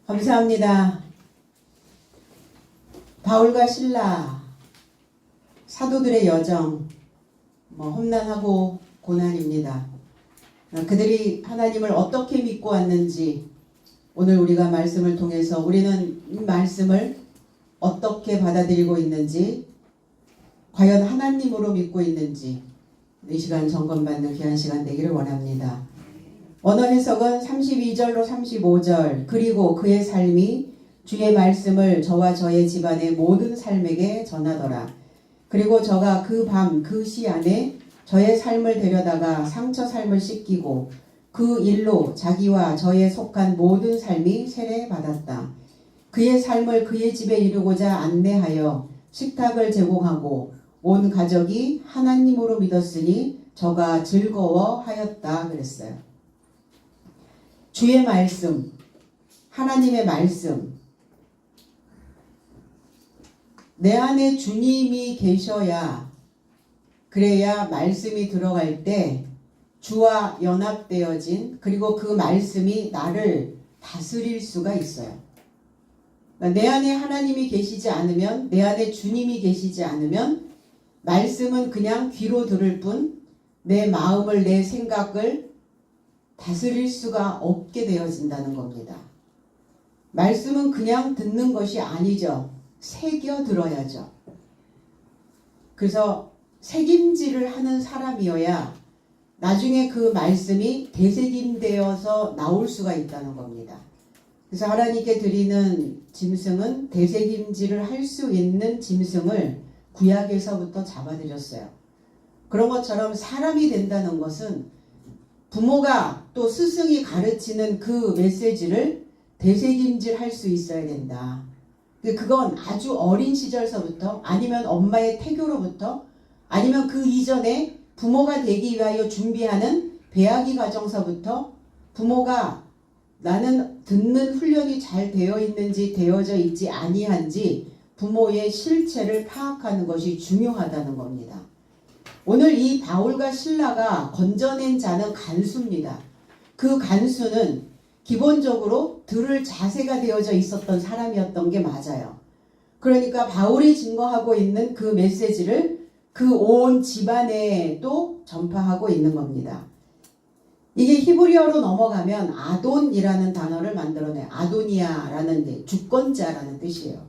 감사합니다. 바울과 실라, 사도들의 여정, 험난하고 고난입니다. 그들이 하나님을 어떻게 믿고 왔는지 오늘 우리가 말씀을 통해서 우리는 이 말씀을 어떻게 받아들이고 있는지, 과연 하나님으로 믿고 있는지 이 시간 점검받는 귀한 시간 되기를 원합니다. 언어 해석은 32절로 35절, 그리고 그의 삶이 주의 말씀을 저와 저의 집안의 모든 삶에게 전하더라. 그리고 저가 그 밤 그 시 안에 저의 삶을 데려다가 상처 삶을 씻기고 그 일로 자기와 저의 속한 모든 삶이 세례받았다. 그의 삶을 그의 집에 이루고자 안내하여 식탁을 제공하고 온 가족이 하나님으로 믿었으니 저가 즐거워하였다 그랬어요. 주의 말씀, 하나님의 말씀, 내 안에 주님이 계셔야, 그래야 말씀이 들어갈 때 주와 연합되어진, 그리고 그 말씀이 나를 다스릴 수가 있어요. 내 안에 하나님이 계시지 않으면, 내 안에 주님이 계시지 않으면 말씀은 그냥 귀로 들을 뿐 내 마음을, 내 생각을 다스릴 수가 없게 되어진다는 겁니다. 말씀은 그냥 듣는 것이 아니죠. 새겨 들어야죠. 그래서 새김질을 하는 사람이어야 나중에 그 말씀이 되새김되어서 나올 수가 있다는 겁니다. 그래서 하나님께 드리는 짐승은 되새김질을 할 수 있는 짐승을 구약에서부터 잡아드렸어요. 그런 것처럼 사람이 된다는 것은 부모가 또 스승이 가르치는 그 메시지를 되새김질 할 수 있어야 된다. 그건 아주 어린 시절서부터, 아니면 엄마의 태교로부터, 아니면 그 이전에 부모가 되기 위하여 준비하는 배아기 과정서부터 부모가 나는 듣는 훈련이 잘 되어 있는지 되어져 있지 아니한지 부모의 실체를 파악하는 것이 중요하다는 겁니다. 오늘 이 바울과 실라가 건져낸 자는 간수입니다. 그 간수는 기본적으로 들을 자세가 되어져 있었던 사람이었던 게 맞아요. 그러니까 바울이 증거하고 있는 그 메시지를 그 온 집안에 또 전파하고 있는 겁니다. 이게 히브리어로 넘어가면 아돈이라는 단어를 만들어내요. 아도니아라는 주권자라는 뜻이에요.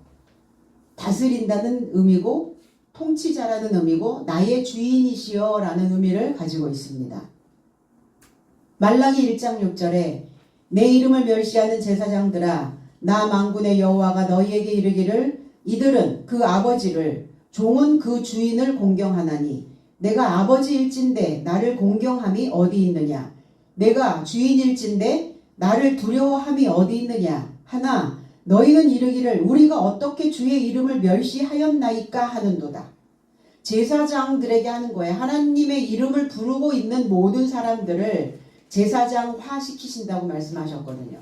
다스린다는 의미고 통치자라는 의미고 나의 주인이시여 라는 의미를 가지고 있습니다. 말라기 1장 6절에 내 이름을 멸시하는 제사장들아, 나 만군의 여호와가 너희에게 이르기를 이들은 그 아버지를, 종은 그 주인을 공경하나니 내가 아버지일진데 나를 공경함이 어디 있느냐, 내가 주인일진데 나를 두려워함이 어디 있느냐 하나 너희는 이르기를 우리가 어떻게 주의 이름을 멸시하였나이까 하는도다. 제사장들에게 하는 거예요. 하나님의 이름을 부르고 있는 모든 사람들을 제사장화 시키신다고 말씀하셨거든요.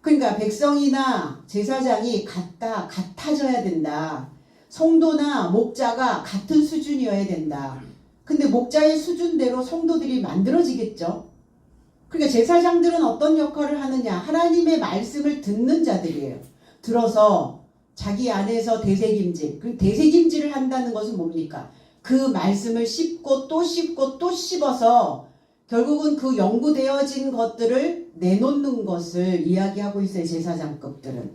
그러니까 백성이나 제사장이 같아져야 된다. 성도나 목자가 같은 수준이어야 된다. 근데 목자의 수준대로 성도들이 만들어지겠죠. 그러니까 제사장들은 어떤 역할을 하느냐, 하나님의 말씀을 듣는 자들이에요. 들어서 자기 안에서 되새김질, 그 되새김질을 한다는 것은 뭡니까? 그 말씀을 씹고 또 씹고 또 씹어서 결국은 그 연구되어진 것들을 내놓는 것을 이야기하고 있어요. 제사장급들은.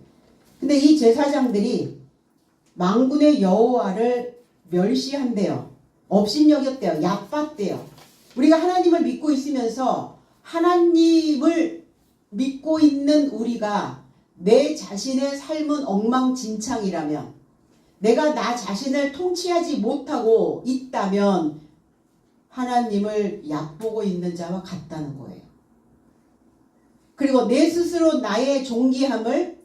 근데 이 제사장들이 만군의 여호와를 멸시한대요. 업신여겼대요. 얕봤대요. 우리가 하나님을 믿고 있으면서 하나님을 믿고 있는 우리가 내 자신의 삶은 엉망진창이라면, 내가 나 자신을 통치하지 못하고 있다면 하나님을 얕보고 있는 자와 같다는 거예요. 그리고 내 스스로 나의 존귀함을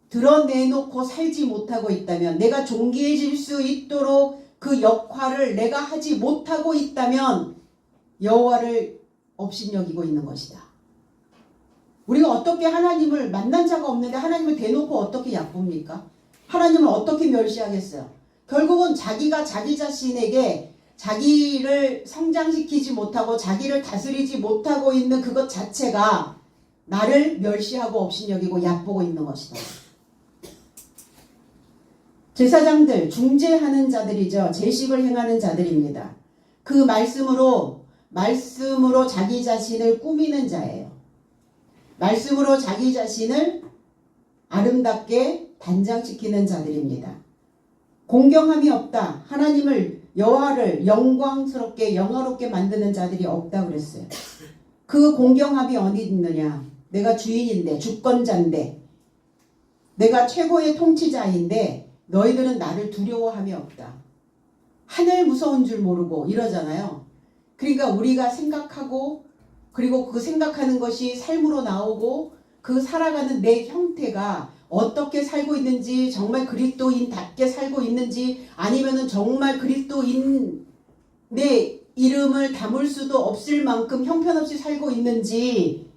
드러내놓고 살지 못하고 있다면, 내가 존귀해질 수 있도록 그 역할을 내가 하지 못하고 있다면 여호와를 업신여기고 있는 것이다. 우리가 어떻게 하나님을 만난 자가 없는데 하나님을 대놓고 어떻게 얕봅니까? 하나님을 어떻게 멸시하겠어요? 결국은 자기가 자기 자신에게 자기를 성장시키지 못하고 자기를 다스리지 못하고 있는 그것 자체가 나를 멸시하고 업신여기고 얕보고 있는 것이다. 제사장들, 중재하는 자들이죠. 제식을 행하는 자들입니다. 그 말씀으로 자기 자신을 꾸미는 자예요. 말씀으로 자기 자신을 아름답게 단장시키는 자들입니다. 공경함이 없다. 하나님을 여호와를 영화롭게 만드는 자들이 없다 그랬어요. 그 공경함이 어디 있느냐? 내가 주인인데, 주권자인데, 내가 최고의 통치자인데 너희들은 나를 두려워함이 없다. 하늘 무서운 줄 모르고 이러잖아요. 그러니까 우리가 생각하고 그리고 그 생각하는 것이 삶으로 나오고 그 살아가는 내 형태가 어떻게 살고 있는지, 정말 그리스도인답게 살고 있는지, 아니면은 정말 그리스도인 내 이름을 담을 수도 없을 만큼 형편없이 살고 있는지,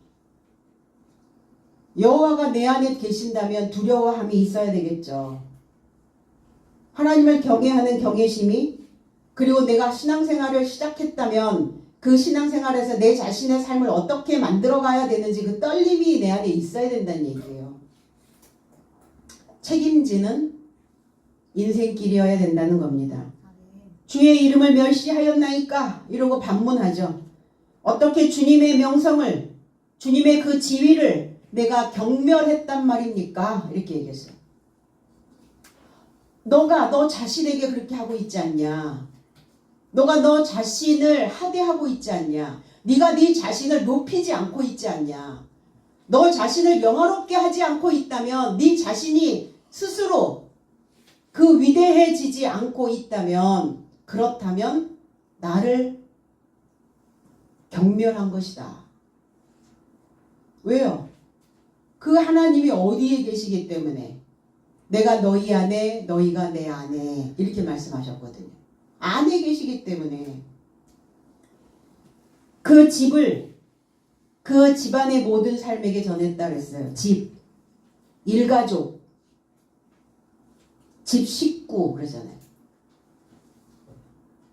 여호와가 내 안에 계신다면 두려워함이 있어야 되겠죠. 하나님을 경외하는 경외심이, 그리고 내가 신앙생활을 시작했다면 그 신앙생활에서 내 자신의 삶을 어떻게 만들어가야 되는지 그 떨림이 내 안에 있어야 된다는 얘기예요. 책임지는 인생길이어야 된다는 겁니다. 주의 이름을 멸시하였나이까? 이러고 반문하죠. 어떻게 주님의 명성을, 주님의 그 지위를 내가 경멸했단 말입니까? 이렇게 얘기했어요. 너가 너 자신에게 그렇게 하고 있지 않냐? 너가 너 자신을 하대하고 있지 않냐? 네가 네 자신을 높이지 않고 있지 않냐? 너 자신을 영화롭게 하지 않고 있다면, 네 자신이 스스로 그 위대해지지 않고 있다면, 그렇다면 나를 경멸한 것이다. 왜요? 그 하나님이 어디에 계시기 때문에. 내가 너희 안에, 너희가 내 안에, 이렇게 말씀하셨거든요. 안에 계시기 때문에. 그 집을 그 집안의 모든 삶에게 전했다 그랬어요. 집, 일가족, 집 식구 그러잖아요.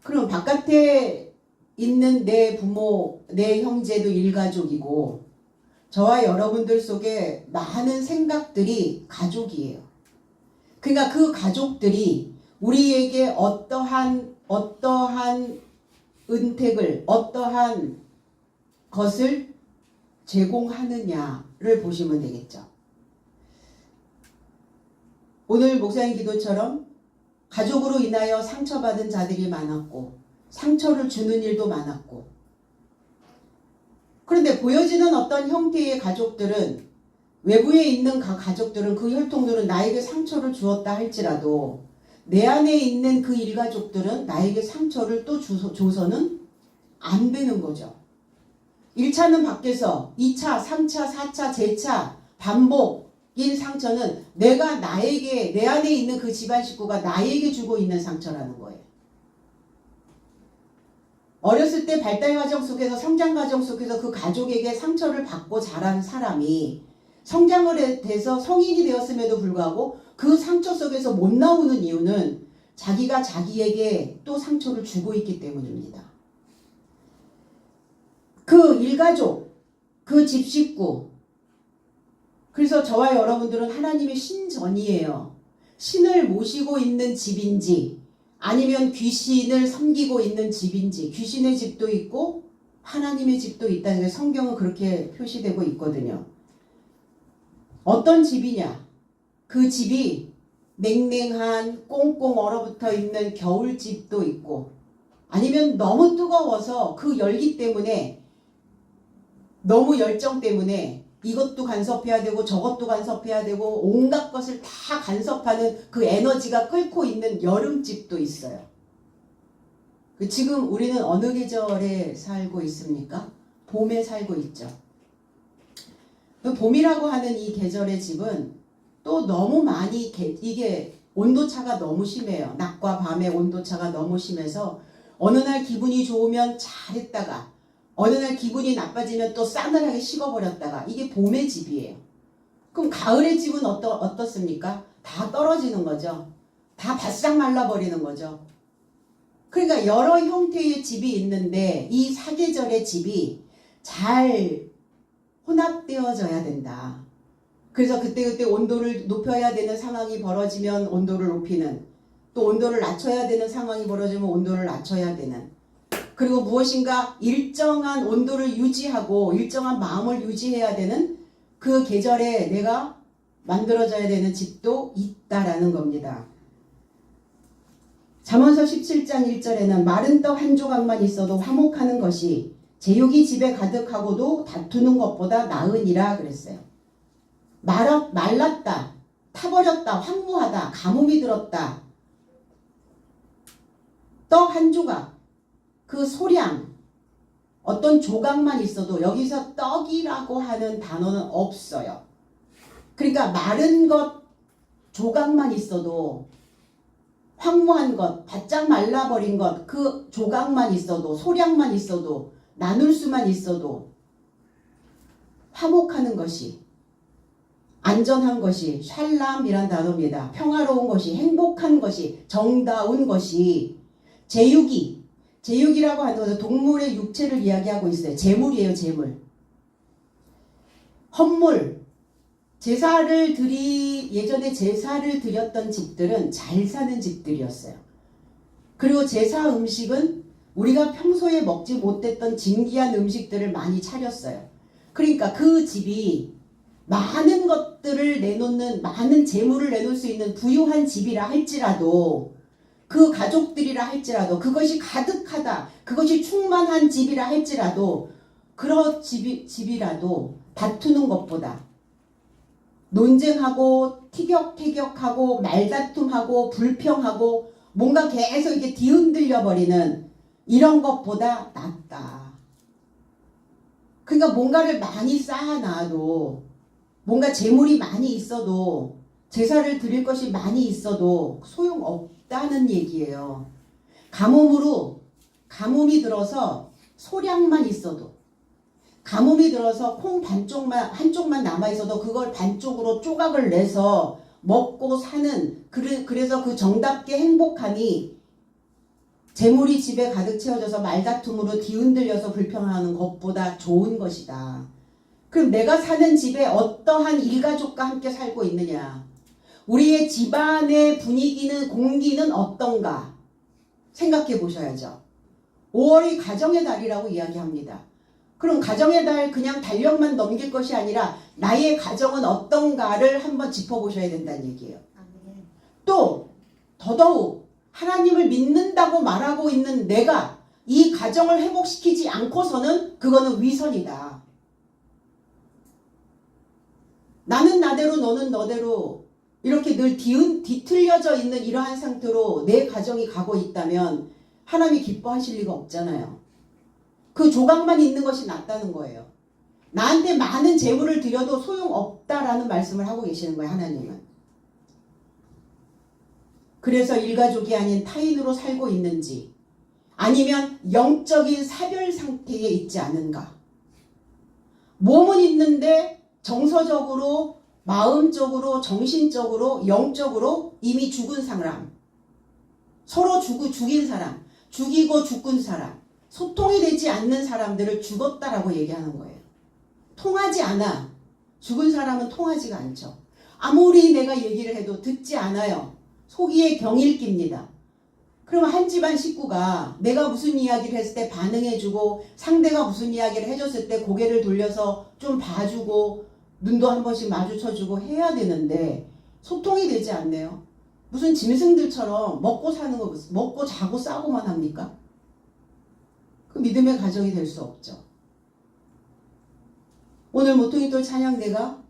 그럼 바깥에 있는 내 부모, 내 형제도 일가족이고, 저와 여러분들 속에 많은 생각들이 가족이에요. 그러니까 그 가족들이 우리에게 어떠한 은택을, 어떠한 것을 제공하느냐를 보시면 되겠죠. 오늘 목사님 기도처럼 가족으로 인하여 상처받은 자들이 많았고, 상처를 주는 일도 많았고, 그런데 보여지는 어떤 형태의 가족들은, 외부에 있는 가족들은, 그 혈통들은 나에게 상처를 주었다 할지라도 내 안에 있는 그 일가족들은 나에게 상처를 또 줘서는 안 되는 거죠. 1차는 밖에서 2차, 3차, 4차, 재차 반복인 상처는 내가 나에게, 내 안에 있는 그 집안 식구가 나에게 주고 있는 상처라는 거예요. 어렸을 때 발달 과정 속에서, 성장 과정 속에서 그 가족에게 상처를 받고 자란 사람이 성장을 돼서 성인이 되었음에도 불구하고 그 상처 속에서 못 나오는 이유는 자기가 자기에게 또 상처를 주고 있기 때문입니다. 그 일가족, 그 집 식구. 그래서 저와 여러분들은 하나님의 신전이에요. 신을 모시고 있는 집인지, 아니면 귀신을 섬기고 있는 집인지, 귀신의 집도 있고 하나님의 집도 있다는 게 성경은 그렇게 표시되고 있거든요. 어떤 집이냐? 그 집이 냉랭한 꽁꽁 얼어붙어 있는 겨울집도 있고, 아니면 너무 뜨거워서 그 열기 때문에, 너무 열정 때문에 이것도 간섭해야 되고 저것도 간섭해야 되고 온갖 것을 다 간섭하는 그 에너지가 끓고 있는 여름집도 있어요. 지금 우리는 어느 계절에 살고 있습니까? 봄에 살고 있죠. 봄이라고 하는 이 계절의 집은 또 너무 많이, 이게 온도차가 너무 심해요. 낮과 밤의 온도차가 너무 심해서 어느 날 기분이 좋으면 잘했다가 어느 날 기분이 나빠지면 또 싸늘하게 식어버렸다가, 이게 봄의 집이에요. 그럼 가을의 집은 어떻습니까? 다 떨어지는 거죠. 다 바싹 말라버리는 거죠. 그러니까 여러 형태의 집이 있는데 이 사계절의 집이 잘 혼합되어져야 된다. 그래서 그때그때 온도를 높여야 되는 상황이 벌어지면 온도를 높이는, 또 온도를 낮춰야 되는 상황이 벌어지면 온도를 낮춰야 되는, 그리고 무엇인가 일정한 온도를 유지하고 일정한 마음을 유지해야 되는 그 계절에 내가 만들어져야 되는 집도 있다라는 겁니다. 잠언서 17장 1절에는 마른 떡 한 조각만 있어도 화목하는 것이 제육이 집에 가득하고도 다투는 것보다 나으니라 그랬어요. 말랐다, 타버렸다, 황무하다, 가뭄이 들었다. 떡 한 조각, 그 소량, 어떤 조각만 있어도 여기서 떡이라고 하는 단어는 없어요. 그러니까 마른 것 조각만 있어도, 황무한 것, 바짝 말라버린 것, 그 조각만 있어도, 소량만 있어도, 나눌 수만 있어도 화목하는 것이, 안전한 것이, 샬람이란 단어입니다. 평화로운 것이, 행복한 것이, 정다운 것이, 제육이라고 하는 것은 동물의 육체를 이야기하고 있어요. 제물이에요, 제물. 헌물, 예전에 제사를 드렸던 집들은 잘 사는 집들이었어요. 그리고 제사 음식은 우리가 평소에 먹지 못했던 진귀한 음식들을 많이 차렸어요. 그러니까 그 집이 많은 것들을 내놓는, 많은 재물을 내놓을 수 있는 부유한 집이라 할지라도, 그 가족들이라 할지라도, 그것이 가득하다, 그것이 충만한 집이라 할지라도, 그런 집이라도 다투는 것보다, 논쟁하고 티격태격하고 말다툼하고 불평하고 뭔가 계속 이렇게 뒤흔들려 버리는 이런 것보다 낫다. 그러니까 뭔가를 많이 쌓아놔도, 뭔가 재물이 많이 있어도, 제사를 드릴 것이 많이 있어도 소용없다는 얘기예요. 가뭄이 들어서 소량만 있어도, 가뭄이 들어서 콩 한쪽만 남아있어도 그걸 반쪽으로 조각을 내서 먹고 사는, 그래서 그 정답게 행복함이 재물이 집에 가득 채워져서 말다툼으로 뒤흔들려서 불평하는 것보다 좋은 것이다. 그럼 내가 사는 집에 어떠한 일가족과 함께 살고 있느냐? 우리의 집안의 분위기는, 공기는 어떤가? 생각해 보셔야죠. 5월이 가정의 달이라고 이야기합니다. 그럼 가정의 달 그냥 달력만 넘길 것이 아니라 나의 가정은 어떤가를 한번 짚어보셔야 된다는 얘기예요. 또 더더욱 하나님을 믿는다고 말하고 있는 내가 이 가정을 회복시키지 않고서는 그거는 위선이다. 나는 나대로 너는 너대로 이렇게 늘 뒤틀려져 있는 이러한 상태로 내 가정이 가고 있다면 하나님이 기뻐하실 리가 없잖아요. 그 조각만 있는 것이 낫다는 거예요. 나한테 많은 재물을 드려도 소용없다라는 말씀을 하고 계시는 거예요, 하나님은. 그래서 일가족이 아닌 타인으로 살고 있는지, 아니면 영적인 사별 상태에 있지 않은가. 몸은 있는데 정서적으로, 마음적으로, 정신적으로, 영적으로 이미 죽은 사람, 서로 죽인 사람, 죽이고 죽은 사람, 소통이 되지 않는 사람들을 죽었다라고 얘기하는 거예요. 통하지 않아. 죽은 사람은 통하지가 않죠. 아무리 내가 얘기를 해도 듣지 않아요. 속이에 경일깁니다. 그러면 한 집안 식구가 내가 무슨 이야기를 했을 때 반응해주고, 상대가 무슨 이야기를 해줬을 때 고개를 돌려서 좀 봐주고, 눈도 한 번씩 마주쳐주고 해야 되는데 소통이 되지 않네요. 무슨 짐승들처럼 먹고 사는 거, 먹고 자고 싸고만 합니까? 그 믿음의 가정이 될 수 없죠. 오늘 모퉁이돌 찬양대가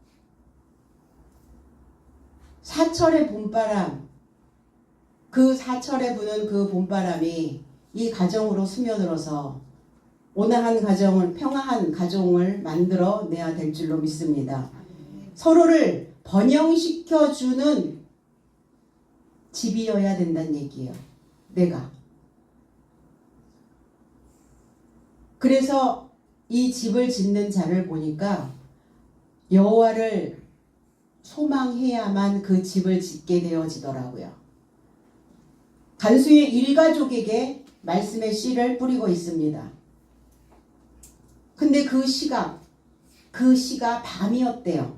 사철의 봄바람, 그 사철에 부는 그 봄바람이 이 가정으로 스며들어서 온화한 가정을, 평화한 가정을 만들어내야 될 줄로 믿습니다. 서로를 번영시켜주는 집이어야 된다는 얘기예요. 내가. 그래서 이 집을 짓는 자를 보니까 여호와를 소망해야만 그 집을 짓게 되어지더라고요. 간수의 일가족에게 말씀의 씨를 뿌리고 있습니다. 근데 그 시각, 그 시가 밤이었대요.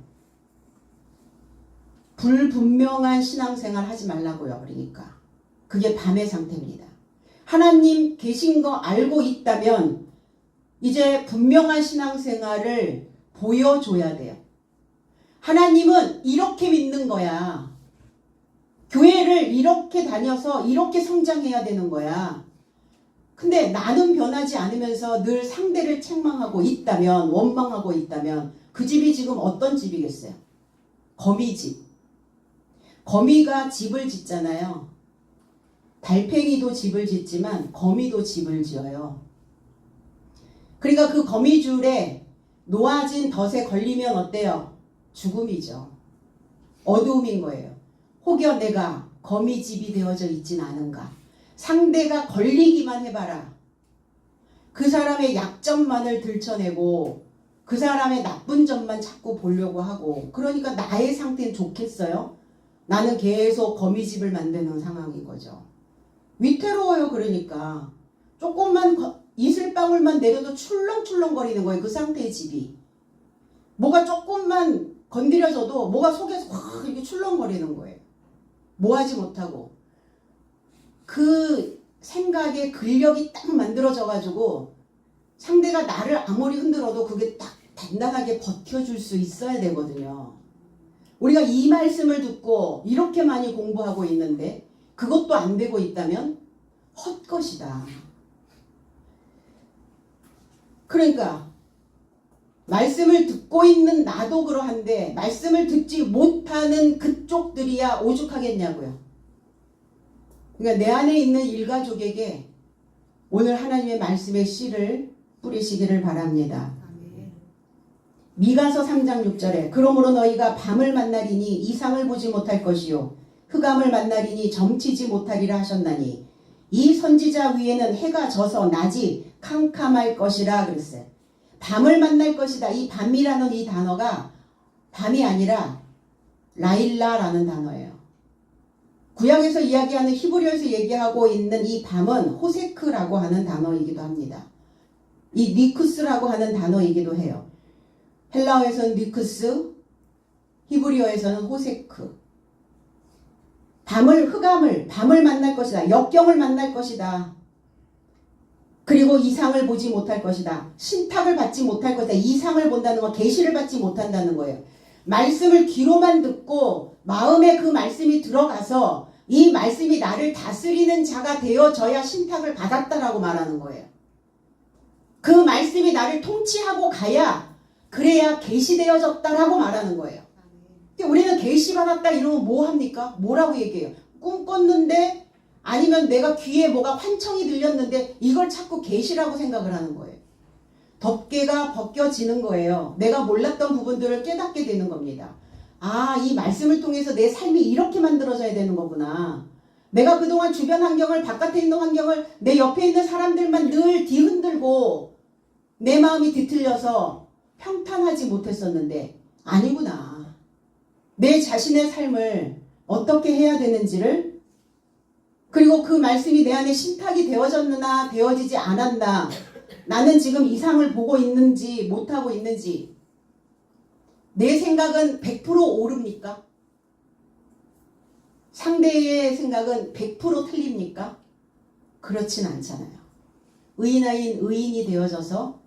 불분명한 신앙생활 하지 말라고요. 그러니까 그게 밤의 상태입니다. 하나님 계신 거 알고 있다면 이제 분명한 신앙생활을 보여줘야 돼요. 하나님은 이렇게 믿는 거야. 교회를 이렇게 다녀서 이렇게 성장해야 되는 거야. 근데 나는 변하지 않으면서 늘 상대를 책망하고 있다면, 원망하고 있다면 그 집이 지금 어떤 집이겠어요? 거미집. 거미가 집을 짓잖아요. 달팽이도 집을 짓지만 거미도 집을 지어요. 그러니까 그 거미줄에 놓아진 덫에 걸리면 어때요? 죽음이죠. 어두움인 거예요. 혹여 내가 거미집이 되어져 있진 않은가. 상대가 걸리기만 해봐라. 그 사람의 약점만을 들춰내고 그 사람의 나쁜 점만 자꾸 보려고 하고, 그러니까 나의 상태는 좋겠어요? 나는 계속 거미집을 만드는 상황인 거죠. 위태로워요. 그러니까 조금만 이슬방울만 내려도 출렁출렁거리는 거예요. 그 상태의 집이. 뭐가 조금만 건드려져도 뭐가 속에서 확 이렇게 출렁거리는 거예요. 뭐하지 못하고. 그 생각에 근력이 딱 만들어져 가지고 상대가 나를 아무리 흔들어도 그게 딱 단단하게 버텨줄 수 있어야 되거든요. 우리가 이 말씀을 듣고 이렇게 많이 공부하고 있는데 그것도 안 되고 있다면 헛것이다. 그러니까 말씀을 듣고 있는 나도 그러한데 말씀을 듣지 못하는 그쪽들이야 오죽하겠냐고요. 그러니까 내 안에 있는 일가족에게 오늘 하나님의 말씀의 씨를 뿌리시기를 바랍니다. 미가서 3장 6절에 그러므로 너희가 밤을 만나리니 이상을 보지 못할 것이요 흑암을 만나리니 점치지 못하리라 하셨나니 이 선지자 위에는 해가 져서 낮이 캄캄할 것이라 그랬어요. 밤을 만날 것이다. 이 밤이라는 이 단어가 밤이 아니라 라일라라는 단어예요. 구약에서 이야기하는 히브리어에서 얘기하고 있는 이 밤은 호세크라고 하는 단어이기도 합니다. 이 니쿠스라고 하는 단어이기도 해요. 헬라어에서는 니쿠스, 히브리어에서는 호세크. 밤을 만날 것이다. 역경을 만날 것이다. 그리고 이상을 보지 못할 것이다. 신탁을 받지 못할 것이다. 이상을 본다는 건 계시를 받지 못한다는 거예요. 말씀을 귀로만 듣고 마음에 그 말씀이 들어가서 이 말씀이 나를 다스리는 자가 되어져야 신탁을 받았다라고 말하는 거예요. 그 말씀이 나를 통치하고 가야 그래야 계시되어졌다라고 말하는 거예요. 우리는 계시받았다 이러면 뭐 합니까? 뭐라고 얘기해요? 꿈 꿨는데 아니면 내가 귀에 뭐가 환청이 들렸는데 이걸 자꾸 계시라고 생각을 하는 거예요. 덮개가 벗겨지는 거예요. 내가 몰랐던 부분들을 깨닫게 되는 겁니다. 아, 이 말씀을 통해서 내 삶이 이렇게 만들어져야 되는 거구나. 내가 그동안 주변 환경을, 바깥에 있는 환경을, 내 옆에 있는 사람들만 늘 뒤흔들고 내 마음이 뒤틀려서 평탄하지 못했었는데 아니구나. 내 자신의 삶을 어떻게 해야 되는지를, 그리고 그 말씀이 내 안에 신탁이 되어졌느냐 되어지지 않았나, 나는 지금 이상을 보고 있는지 못하고 있는지, 내 생각은 100% 옳습니까? 상대의 생각은 100% 틀립니까? 그렇진 않잖아요. 의인아인 의인이 되어져서,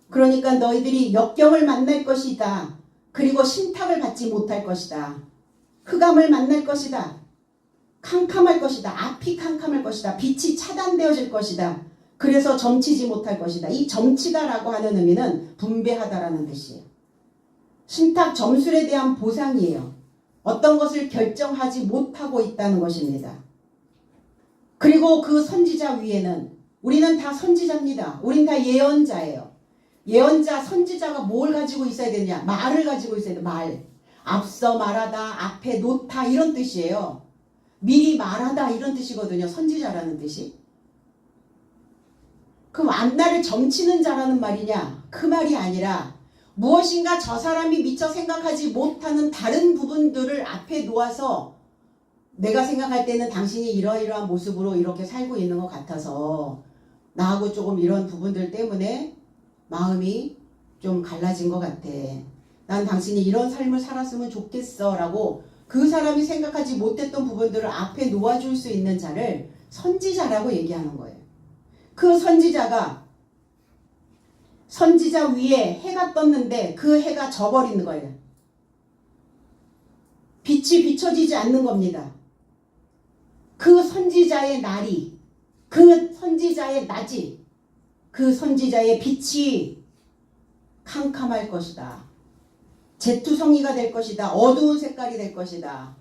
그러니까 너희들이 역경을 만날 것이다. 그리고 신탁을 받지 못할 것이다. 흑암을 만날 것이다. 캄캄할 것이다. 앞이 캄캄할 것이다. 빛이 차단되어질 것이다. 그래서 점치지 못할 것이다. 이 점치다라고 하는 의미는 분배하다라는 뜻이에요. 신탁 점술에 대한 보상이에요. 어떤 것을 결정하지 못하고 있다는 것입니다. 그리고 그 선지자 위에는, 우리는 다 선지자입니다. 우린 다 예언자예요. 예언자, 선지자가 뭘 가지고 있어야 되느냐? 말을 가지고 있어야 돼. 말. 앞서 말하다, 앞에 놓다 이런 뜻이에요. 미리 말하다 이런 뜻이거든요. 선지자라는 뜻이. 그럼 앞날을 점치는 자라는 말이냐? 그 말이 아니라 무엇인가 저 사람이 미처 생각하지 못하는 다른 부분들을 앞에 놓아서 내가 생각할 때는 당신이 이러이러한 모습으로 이렇게 살고 있는 것 같아서 나하고 조금 이런 부분들 때문에 마음이 좀 갈라진 것 같아. 난 당신이 이런 삶을 살았으면 좋겠어 라고 그 사람이 생각하지 못했던 부분들을 앞에 놓아줄 수 있는 자를 선지자라고 얘기하는 거예요. 그 선지자 위에 해가 떴는데 그 해가 져버리는 거예요. 빛이 비춰지지 않는 겁니다. 그 선지자의 날이, 그 선지자의 낮이, 그 선지자의 빛이 캄캄할 것이다. 재투성이가 될 것이다. 어두운 색깔이 될 것이다.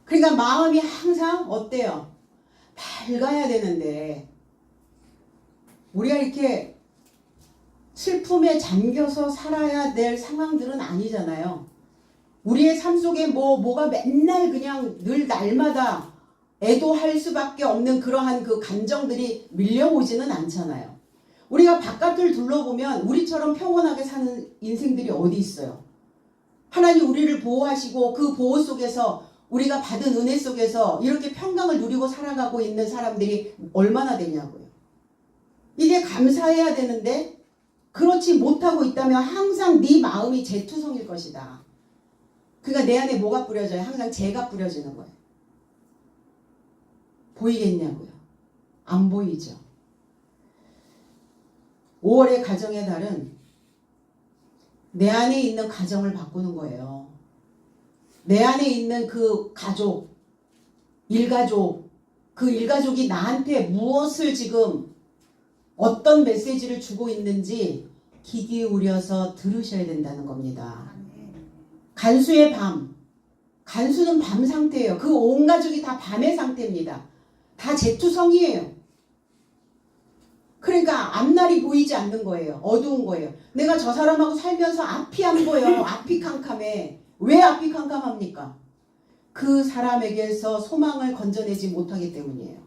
그러니까 마음이 항상 어때요? 밝아야 되는데 우리가 이렇게 슬픔에 잠겨서 살아야 될 상황들은 아니잖아요. 우리의 삶 속에 뭐가 맨날 그냥 늘 날마다 애도할 수밖에 없는 그러한 그 감정들이 밀려오지는 않잖아요. 우리가 바깥을 둘러보면 우리처럼 평온하게 사는 인생들이 어디 있어요. 하나님 우리를 보호하시고 그 보호 속에서 우리가 받은 은혜 속에서 이렇게 평강을 누리고 살아가고 있는 사람들이 얼마나 되냐고요. 이게 감사해야 되는데 그렇지 못하고 있다면 항상 네 마음이 재투성일 것이다. 그러니까 내 안에 뭐가 뿌려져요? 항상 재가 뿌려지는 거예요. 보이겠냐고요? 안 보이죠. 5월의 가정의 달은 내 안에 있는 가정을 바꾸는 거예요. 내 안에 있는 그 가족, 일가족, 그 일가족이 나한테 무엇을 지금 어떤 메시지를 주고 있는지 귀 기울여서 들으셔야 된다는 겁니다. 간수의 밤, 간수는 밤 상태예요. 그 온 가족이 다 밤의 상태입니다. 다 재투성이에요. 그러니까 앞날이 보이지 않는 거예요. 어두운 거예요. 내가 저 사람하고 살면서 앞이 안 보여. 앞이 캄캄해. 왜 앞이 캄캄합니까? 그 사람에게서 소망을 건져내지 못하기 때문이에요.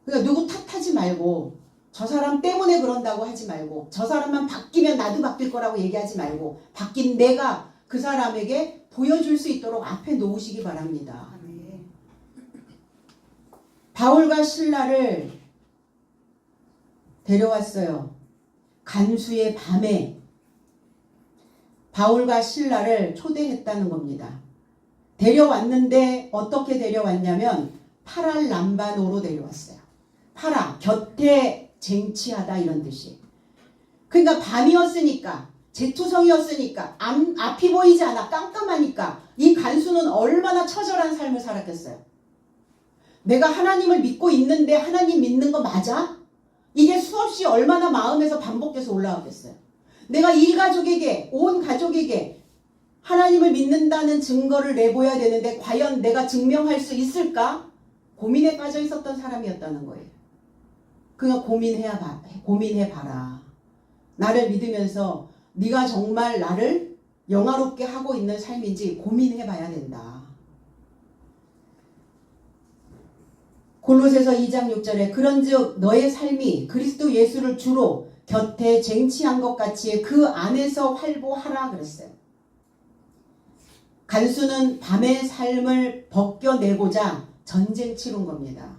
그러니까 누구 탓하지 말고 저 사람 때문에 그런다고 하지 말고 저 사람만 바뀌면 나도 바뀔 거라고 얘기하지 말고 바뀐 내가 그 사람에게 보여줄 수 있도록 앞에 놓으시기 바랍니다. 바울과 실라를 데려왔어요. 간수의 밤에 바울과 실라를 초대했다는 겁니다. 데려왔는데 어떻게 데려왔냐면 파랄람바노로 데려왔어요. 파라, 곁에 쟁취하다 이런 뜻이에요. 그러니까 밤이었으니까 재투성이었으니까 앞이 보이지 않아 깜깜하니까 이 간수는 얼마나 처절한 삶을 살았겠어요. 내가 하나님을 믿고 있는데 하나님 믿는 거 맞아? 이게 수없이 얼마나 마음에서 반복돼서 올라오겠어요. 내가 이 가족에게 온 가족에게 하나님을 믿는다는 증거를 내보여야 되는데 과연 내가 증명할 수 있을까? 고민에 빠져 있었던 사람이었다는 거예요. 그러니까 고민해봐라. 나를 믿으면서 네가 정말 나를 영화롭게 하고 있는 삶인지 고민해봐야 된다. 골로새서 2장 6절에 그런즉 너의 삶이 그리스도 예수를 주로 곁에 쟁취한 것 같이 그 안에서 활보하라 그랬어요. 간수는 밤의 삶을 벗겨내고자 전쟁 치른 겁니다.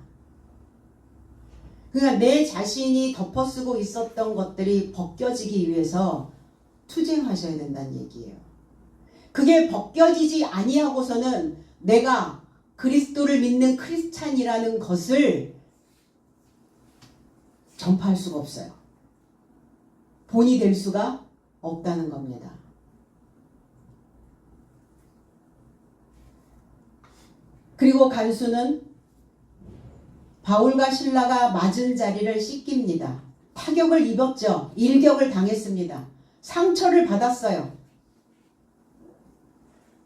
그러니까 내 자신이 덮어쓰고 있었던 것들이 벗겨지기 위해서 투쟁하셔야 된다는 얘기예요. 그게 벗겨지지 아니하고서는 내가 그리스도를 믿는 크리스찬이라는 것을 전파할 수가 없어요. 본이 될 수가 없다는 겁니다. 그리고 간수는 바울과 실라가 맞은 자리를 씻깁니다. 타격을 입었죠. 일격을 당했습니다. 상처를 받았어요.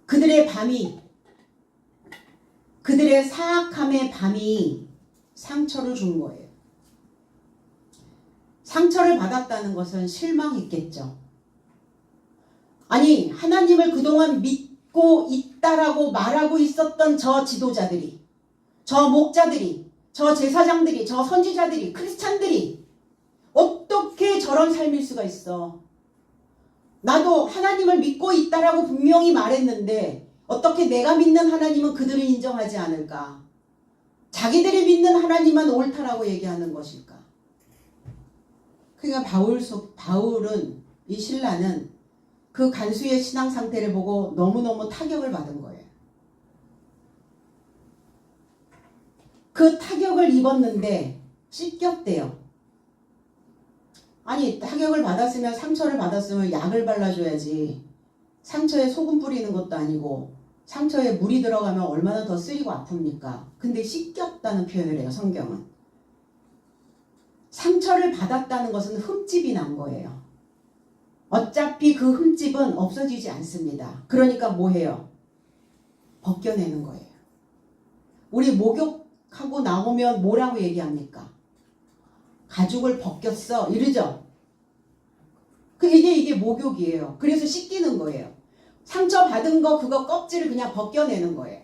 그들의 사악함의 밤이 상처를 준 거예요. 상처를 받았다는 것은 실망했겠죠. 아니, 하나님을 그동안 믿고 있다라고 말하고 있었던 저 지도자들이, 저 목자들이, 저 제사장들이, 저 선지자들이, 크리스찬들이 어떻게 저런 삶일 수가 있어? 나도 하나님을 믿고 있다라고 분명히 말했는데 어떻게 내가 믿는 하나님은 그들을 인정하지 않을까? 자기들이 믿는 하나님만 옳다라고 얘기하는 것일까? 그러니까 바울은 이 신라는 그 간수의 신앙 상태를 보고 너무너무 타격을 받은 거예요. 그 타격을 입었는데 씻겼대요. 아니 타격을 받았으면 상처를 받았으면 약을 발라줘야지. 상처에 소금 뿌리는 것도 아니고 상처에 물이 들어가면 얼마나 더 쓰리고 아픕니까? 근데 씻겼다는 표현을 해요. 성경은. 상처를 받았다는 것은 흠집이 난 거예요. 어차피 그 흠집은 없어지지 않습니다. 그러니까 뭐 해요? 벗겨내는 거예요. 우리 목욕하고 나오면 뭐라고 얘기합니까? 가죽을 벗겼어 이러죠. 이게 목욕이에요. 그래서 씻기는 거예요. 상처 받은 거 그거 껍질을 그냥 벗겨내는 거예요.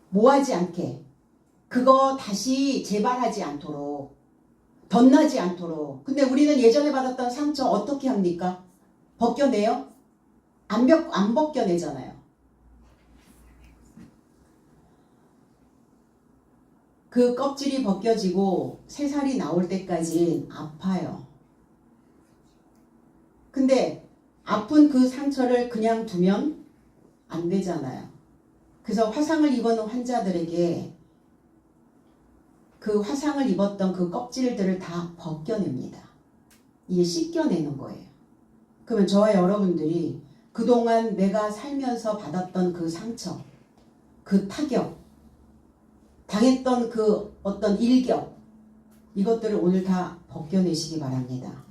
뭐하지 않게. 그거 다시 재발하지 않도록. 덧나지 않도록. 근데 우리는 예전에 받았던 상처 어떻게 합니까? 벗겨내요? 안 벗겨내잖아요. 그 껍질이 벗겨지고 새살이 나올 때까지 아파요. 근데 아픈 그 상처를 그냥 두면 안 되잖아요. 그래서 화상을 입은 환자들에게 그 화상을 입었던 그 껍질들을 다 벗겨냅니다. 이게 씻겨내는 거예요. 그러면 저와 여러분들이 그동안 내가 살면서 받았던 그 상처, 그 타격, 당했던 그 어떤 일격, 이것들을 오늘 다 벗겨내시기 바랍니다.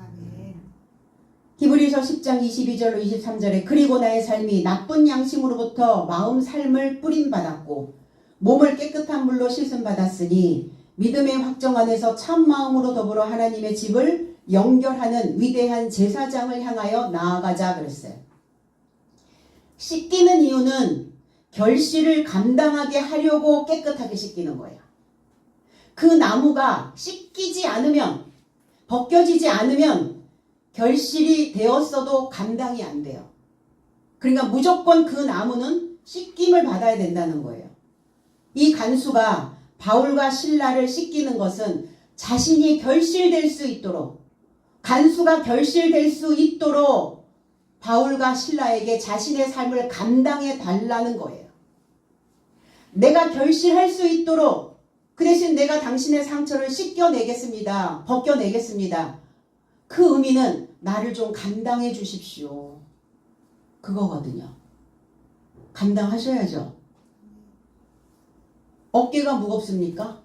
히브리서 10장 22절로 23절에 그리고 나의 삶이 나쁜 양심으로부터 마음 삶을 뿌림받았고 몸을 깨끗한 물로 씻음받았으니 믿음의 확정 안에서 참 마음으로 더불어 하나님의 집을 연결하는 위대한 제사장을 향하여 나아가자 그랬어요. 씻기는 이유는 결실을 감당하게 하려고 깨끗하게 씻기는 거예요. 그 나무가 씻기지 않으면, 벗겨지지 않으면 결실이 되었어도 감당이 안 돼요. 그러니까 무조건 그 나무는 씻김을 받아야 된다는 거예요. 이 간수가 바울과 실라를 씻기는 것은 자신이 결실될 수 있도록, 간수가 결실될 수 있도록 바울과 실라에게 자신의 삶을 감당해 달라는 거예요. 내가 결실할 수 있도록 그 대신 내가 당신의 상처를 씻겨내겠습니다. 벗겨내겠습니다. 그 의미는 나를 좀 감당해 주십시오. 그거거든요. 감당하셔야죠. 어깨가 무겁습니까?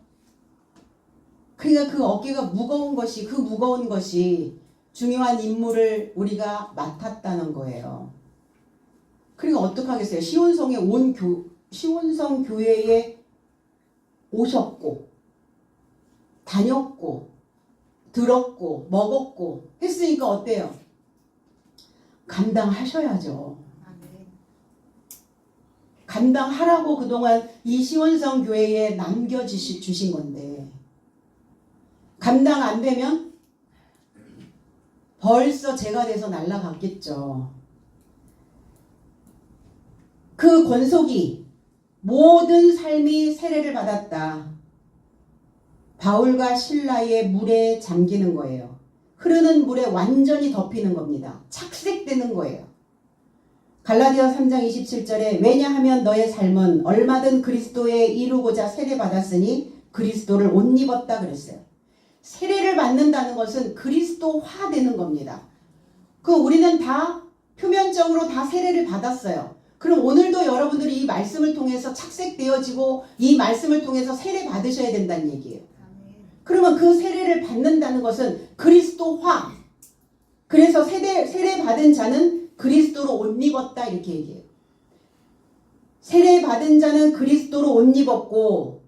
그러니까 그 어깨가 무거운 것이, 그 무거운 것이 중요한 임무를 우리가 맡았다는 거예요. 그러니까 어떡하겠어요? 시온성 교회에 오셨고 다녔고 들었고 먹었고 했으니까 어때요? 감당하셔야죠. 감당하라고 그동안 이 시온성 교회에 남겨주신 건데 감당 안 되면 벌써 제가 돼서 날아갔겠죠. 그 권속이 모든 삶이 세례를 받았다. 바울과 실라의 물에 잠기는 거예요. 흐르는 물에 완전히 덮이는 겁니다. 착색되는 거예요. 갈라디아 3장 27절에 왜냐하면 너의 삶은 얼마든 그리스도에 이루고자 세례받았으니 그리스도를 옷 입었다 그랬어요. 세례를 받는다는 것은 그리스도화 되는 겁니다. 우리는 다 표면적으로 다 세례를 받았어요. 그럼 오늘도 여러분들이 이 말씀을 통해서 착색되어지고 이 말씀을 통해서 세례 받으셔야 된다는 얘기예요. 그러면 그 세례를 받는다는 것은 그리스도화. 그래서 세례 받은 자는 그리스도로 옷 입었다 이렇게 얘기해요. 세례 받은 자는 그리스도로 옷 입었고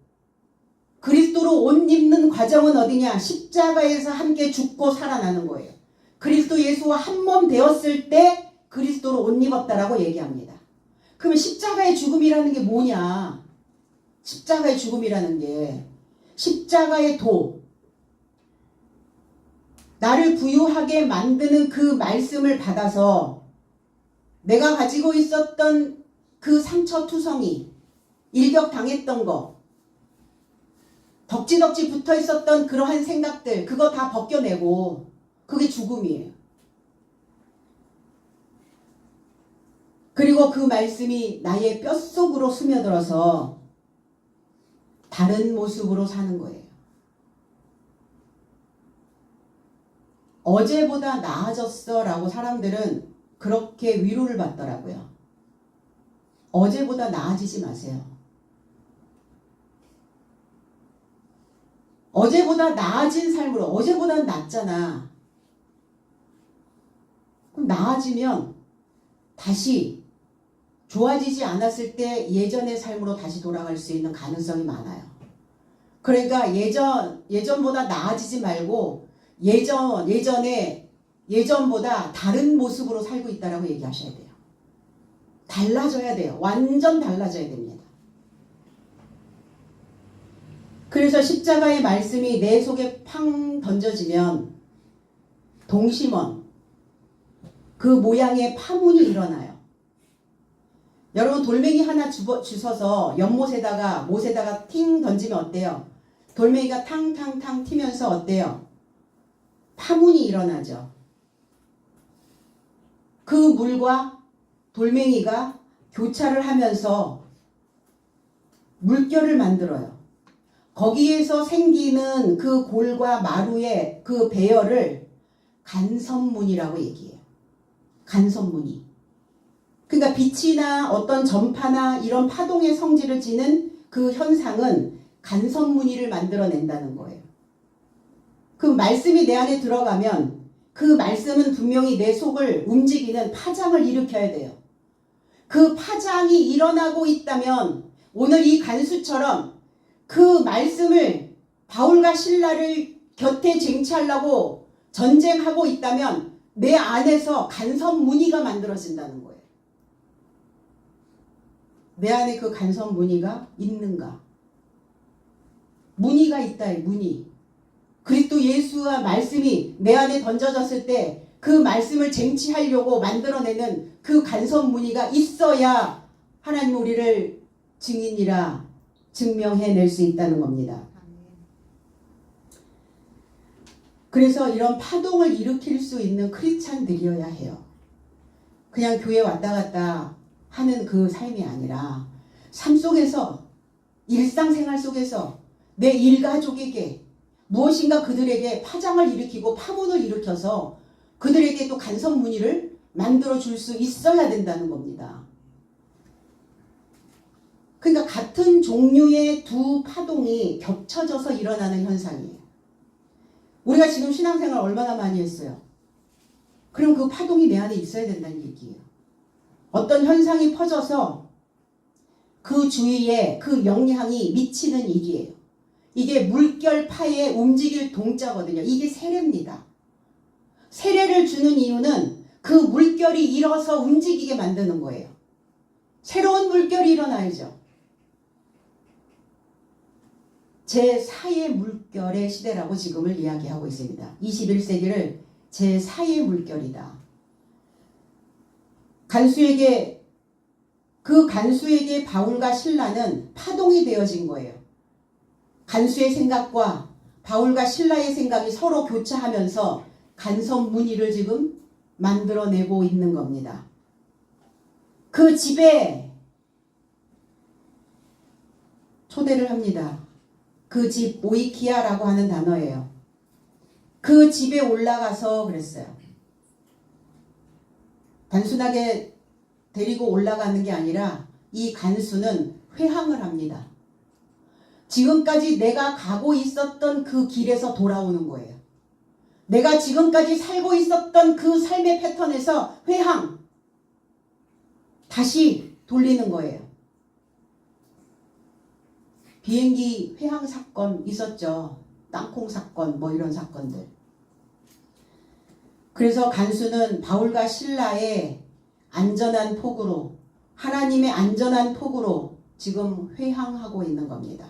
그리스도로 옷 입는 과정은 어디냐? 십자가에서 함께 죽고 살아나는 거예요. 그리스도 예수와 한 몸 되었을 때 그리스도로 옷 입었다라고 얘기합니다. 그러면 십자가의 죽음이라는 게 뭐냐? 십자가의 죽음이라는 게 십자가의 도, 나를 부유하게 만드는 그 말씀을 받아서 내가 가지고 있었던 그 상처투성이, 일격당했던 거, 덕지덕지 붙어 있었던 그러한 생각들, 그거 다 벗겨내고 그게 죽음이에요. 그리고 그 말씀이 나의 뼛속으로 스며들어서 다른 모습으로 사는 거예요. 어제보다 나아졌어 라고 사람들은 그렇게 위로를 받더라고요. 어제보다 나아지지 마세요. 어제보다 나아진 삶으로, 어제보다 낫잖아. 그럼 나아지면 다시 좋아지지 않았을 때 예전의 삶으로 다시 돌아갈 수 있는 가능성이 많아요. 그러니까 예전보다 나아지지 말고 예전보다 다른 모습으로 살고 있다라고 얘기하셔야 돼요. 달라져야 돼요. 완전 달라져야 됩니다. 그래서 십자가의 말씀이 내 속에 팡 던져지면 동심원, 그 모양의 파문이 일어나요. 여러분 돌멩이 하나 주워서 못에다가 팅 던지면 어때요? 돌멩이가 탕탕탕 튀면서 어때요? 파문이 일어나죠. 그 물과 돌멩이가 교차를 하면서 물결을 만들어요. 거기에서 생기는 그 골과 마루의 그 배열을 간섭문이라고 얘기해요. 간섭무늬. 그러니까 빛이나 어떤 전파나 이런 파동의 성질을 지는 그 현상은 간섭무늬를 만들어낸다는 거예요. 그 말씀이 내 안에 들어가면 그 말씀은 분명히 내 속을 움직이는 파장을 일으켜야 돼요. 그 파장이 일어나고 있다면 오늘 이 간수처럼 그 말씀을 바울과 실라를 곁에 쟁취하려고 전쟁하고 있다면 내 안에서 간섭무늬가 만들어진다는 거예요. 내 안에 그 간섭무늬가 있는가? 무늬가 있다. 무늬. 그리스도 예수와 말씀이 내 안에 던져졌을 때 그 말씀을 쟁취하려고 만들어내는 그 간섭무늬가 있어야 하나님 우리를 증인이라 증명해낼 수 있다는 겁니다. 그래서 이런 파동을 일으킬 수 있는 크리스찬들이어야 해요. 그냥 교회 왔다 갔다 하는 그 삶이 아니라 삶 속에서, 일상생활 속에서 내 일가족에게 무엇인가 그들에게 파장을 일으키고 파문을 일으켜서 그들에게 또 간섭무늬를 만들어줄 수 있어야 된다는 겁니다. 그러니까 같은 종류의 두 파동이 겹쳐져서 일어나는 현상이에요. 우리가 지금 신앙생활 얼마나 많이 했어요? 그럼 그 파동이 내 안에 있어야 된다는 얘기예요. 어떤 현상이 퍼져서 그 주위에 그 영향이 미치는 일이에요. 이게 물결파에 움직일 동자거든요. 이게 세례입니다. 세례를 주는 이유는 그 물결이 일어서 움직이게 만드는 거예요. 새로운 물결이 일어나야죠. 제4의 물결의 시대라고 지금을 이야기하고 있습니다. 21세기를 제4의 물결이다. 그 간수에게 바울과 실라는 파동이 되어진 거예요. 간수의 생각과 바울과 실라의 생각이 서로 교차하면서 간섭무늬를 지금 만들어내고 있는 겁니다. 그 집에 초대를 합니다. 그 집 오이키아라고 하는 단어예요. 그 집에 올라가서 그랬어요. 단순하게 데리고 올라가는 게 아니라 이 간수는 회항을 합니다. 지금까지 내가 가고 있었던 그 길에서 돌아오는 거예요. 내가 지금까지 살고 있었던 그 삶의 패턴에서 회항, 다시 돌리는 거예요. 비행기 회항 사건 있었죠. 땅콩 사건 뭐 이런 사건들. 그래서 간수는 바울과 실라의 안전한 폭으로, 하나님의 안전한 폭으로 지금 회항하고 있는 겁니다.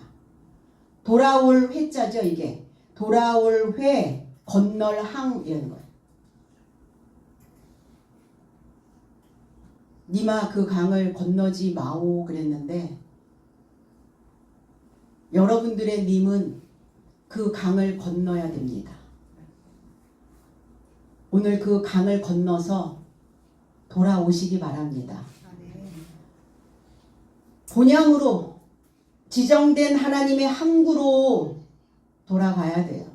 돌아올 회자죠. 이게 돌아올 회, 건널 항 이런 거예요. 니마 그 강을 건너지 마오 그랬는데 여러분들의 님은 그 강을 건너야 됩니다. 오늘 그 강을 건너서 돌아오시기 바랍니다. 본향으로 지정된 하나님의 항구로 돌아가야 돼요.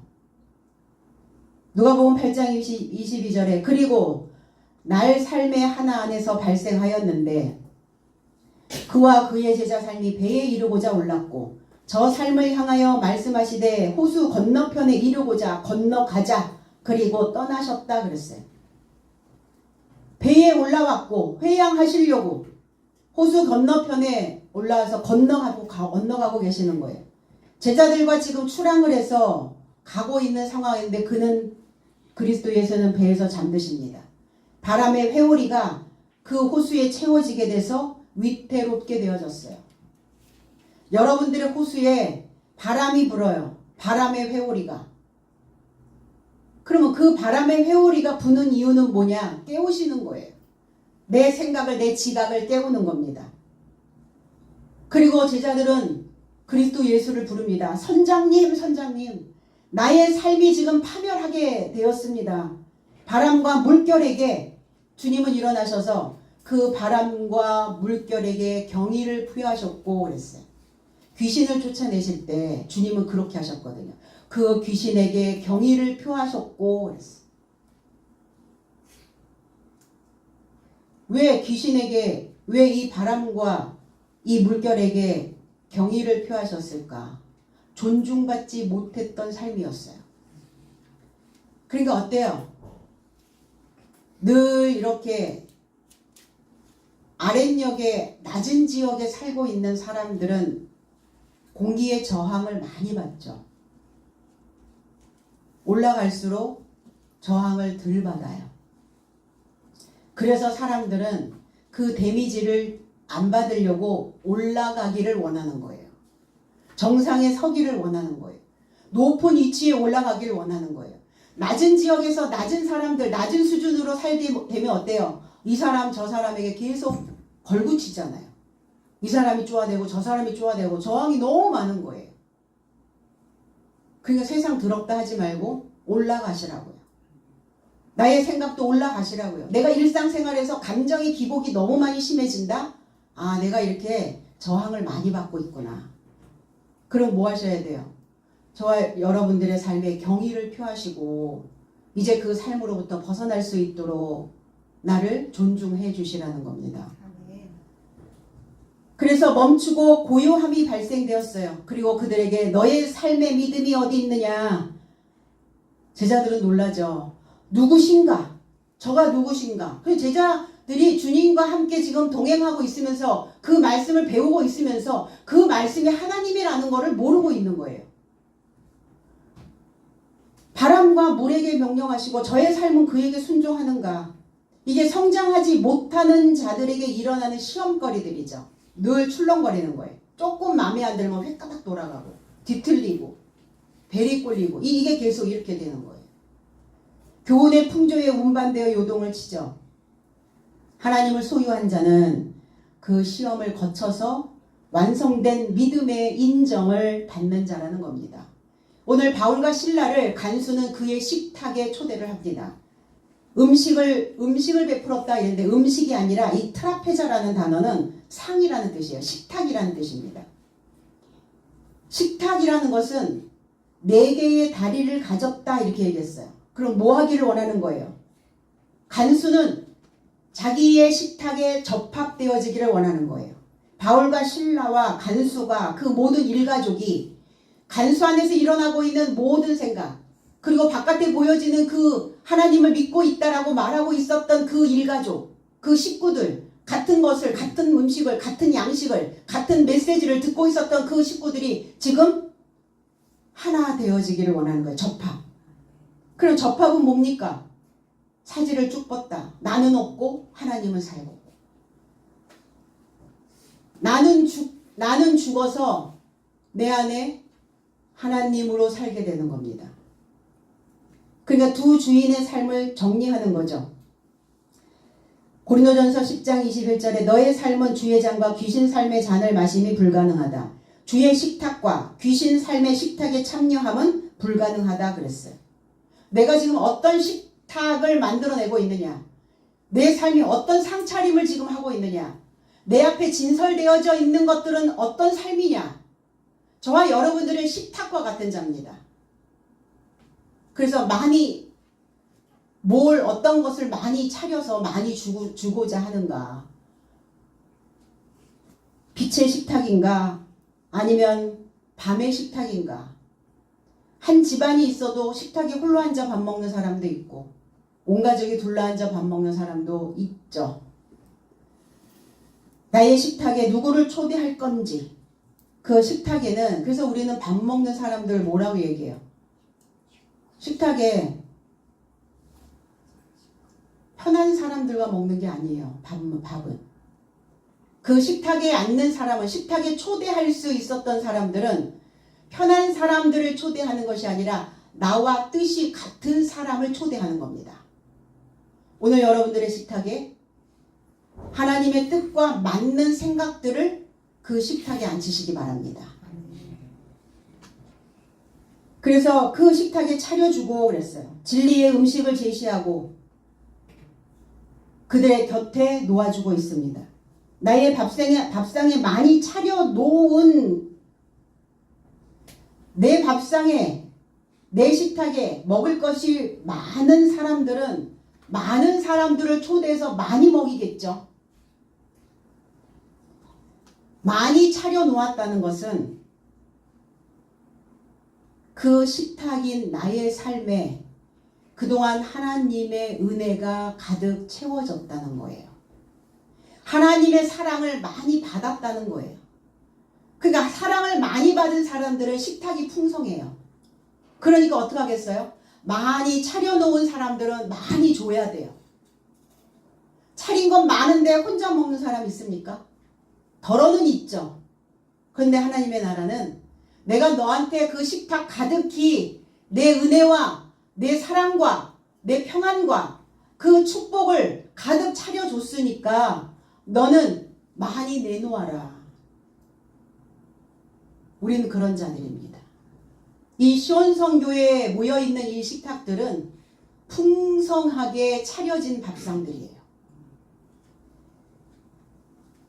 누가복음 8장 22절에 그리고 날 삶의 하나 안에서 발생하였는데 그와 그의 제자 삶이 배에 이르고자 올랐고 저 삶을 향하여 말씀하시되 호수 건너편에 이르고자 건너가자 그리고 떠나셨다 그랬어요. 배에 올라왔고 회양하시려고 호수 건너편에 올라와서 건너가고 계시는 거예요. 제자들과 지금 출항을 해서 가고 있는 상황인데 그는 그리스도에서는 배에서 잠드십니다. 바람의 회오리가 그 호수에 채워지게 돼서 위태롭게 되어졌어요. 여러분들의 호수에 바람이 불어요. 바람의 회오리가. 그러면 그 바람의 회오리가 부는 이유는 뭐냐? 깨우시는 거예요. 내 생각을, 내 지각을 깨우는 겁니다. 그리고 제자들은 그리스도 예수를 부릅니다. 선장님, 선장님, 나의 삶이 지금 파멸하게 되었습니다. 바람과 물결에게 주님은 일어나셔서 그 바람과 물결에게 경의를 표하셨고 그랬어요. 귀신을 쫓아내실 때 주님은 그렇게 하셨거든요. 그 귀신에게 경의를 표하셨고 그랬어요. 왜 귀신에게, 왜 이 바람과 이 물결에게 경의를 표하셨을까? 존중받지 못했던 삶이었어요. 그러니까 어때요? 늘 이렇게 아랫역에 낮은 지역에 살고 있는 사람들은 공기의 저항을 많이 받죠. 올라갈수록 저항을 덜 받아요. 그래서 사람들은 그 데미지를 안 받으려고 올라가기를 원하는 거예요. 정상에 서기를 원하는 거예요. 높은 위치에 올라가기를 원하는 거예요. 낮은 지역에서 낮은 사람들, 낮은 수준으로 살게 되면 어때요? 이 사람 저 사람에게 계속 걸붙이잖아요. 이 사람이 쪼아대고 저 사람이 쪼아대고 저항이 너무 많은 거예요. 그러니까 세상 더럽다 하지 말고 올라가시라고요. 나의 생각도 올라가시라고요. 내가 일상생활에서 감정의 기복이 너무 많이 심해진다? 아, 내가 이렇게 저항을 많이 받고 있구나. 그럼 뭐 하셔야 돼요? 저와 여러분들의 삶에 경의를 표하시고 이제 그 삶으로부터 벗어날 수 있도록 나를 존중해 주시라는 겁니다. 그래서 멈추고 고요함이 발생되었어요. 그리고 그들에게 너의 삶의 믿음이 어디 있느냐? 제자들은 놀라죠. 누구신가? 저가 누구신가? 그래서 제자들이 주님과 함께 지금 동행하고 있으면서 그 말씀을 배우고 있으면서 그 말씀이 하나님이라는 것을 모르고 있는 거예요. 바람과 물에게 명령하시고 저의 삶은 그에게 순종하는가? 이게 성장하지 못하는 자들에게 일어나는 시험거리들이죠. 늘 출렁거리는 거예요. 조금 마음에 안 들면 획가닥 돌아가고 뒤틀리고 벨이 꼴리고 이게 계속 이렇게 되는 거예요. 교훈의 풍조에 운반되어 요동을 치죠. 하나님을 소유한 자는 그 시험을 거쳐서 완성된 믿음의 인정을 받는 자라는 겁니다. 오늘 바울과 실라를 간수는 그의 식탁에 초대를 합니다. 음식을 베풀었다 이랬는데 음식이 아니라 이 트라페자라는 단어는 상이라는 뜻이에요. 식탁이라는 뜻입니다. 식탁이라는 것은 4개의 다리를 가졌다 이렇게 얘기했어요. 그럼 뭐 하기를 원하는 거예요? 간수는 자기의 식탁에 접합되어지기를 원하는 거예요. 바울과 실라와 간수가 그 모든 일가족이 간수 안에서 일어나고 있는 모든 생각 그리고 바깥에 보여지는 그 하나님을 믿고 있다라고 말하고 있었던 그 일가족, 그 식구들 같은 것을, 같은 음식을, 같은 양식을, 같은 메시지를 듣고 있었던 그 식구들이 지금 하나 되어지기를 원하는 거예요. 접합. 그럼 접합은 뭡니까? 사지를 쭉 뻗다. 나는 없고 하나님은 살고. 나는 죽어서 내 안에 하나님으로 살게 되는 겁니다. 그러니까 두 주인의 삶을 정리하는 거죠. 고린도전서 10장 21절에 너의 삶은 주의 잔과 귀신 삶의 잔을 마심이 불가능하다. 주의 식탁과 귀신 삶의 식탁에 참여함은 불가능하다 그랬어요. 내가 지금 어떤 식탁을 만들어내고 있느냐? 내 삶이 어떤 상차림을 지금 하고 있느냐? 내 앞에 진설되어져 있는 것들은 어떤 삶이냐? 저와 여러분들은 식탁과 같은 자입니다. 그래서 많이 어떤 것을 많이 차려서 많이 주고자 하는가? 빛의 식탁인가? 아니면 밤의 식탁인가? 한 집안이 있어도 식탁에 홀로 앉아 밥 먹는 사람도 있고 온 가족이 둘러앉아 밥 먹는 사람도 있죠. 나의 식탁에 누구를 초대할 건지 그 식탁에는 그래서 우리는 밥 먹는 사람들 뭐라고 얘기해요? 식탁에 편한 사람들과 먹는 게 아니에요. 밥은. 그 식탁에 앉는 사람은 식탁에 초대할 수 있었던 사람들은 편한 사람들을 초대하는 것이 아니라 나와 뜻이 같은 사람을 초대하는 겁니다. 오늘 여러분들의 식탁에 하나님의 뜻과 맞는 생각들을 그 식탁에 앉히시기 바랍니다. 그래서 그 식탁에 차려주고 그랬어요. 진리의 음식을 제시하고 그들의 곁에 놓아주고 있습니다. 나의 밥상에 많이 차려놓은 내 밥상에 내 식탁에 먹을 것이 많은 사람들은 많은 사람들을 초대해서 많이 먹이겠죠. 많이 차려놓았다는 것은 그 식탁인 나의 삶에 그동안 하나님의 은혜가 가득 채워졌다는 거예요. 하나님의 사랑을 많이 받았다는 거예요. 그러니까 사랑을 많이 받은 사람들은 식탁이 풍성해요. 그러니까 어떻게 하겠어요? 많이 차려놓은 사람들은 많이 줘야 돼요. 차린 건 많은데 혼자 먹는 사람 있습니까? 덜어는 있죠. 그런데 하나님의 나라는 내가 너한테 그 식탁 가득히 내 은혜와 내 사랑과 내 평안과 그 축복을 가득 차려줬으니까 너는 많이 내놓아라. 우리는 그런 자들입니다. 이 시온성교회에 모여있는 이 식탁들은 풍성하게 차려진 밥상들이에요.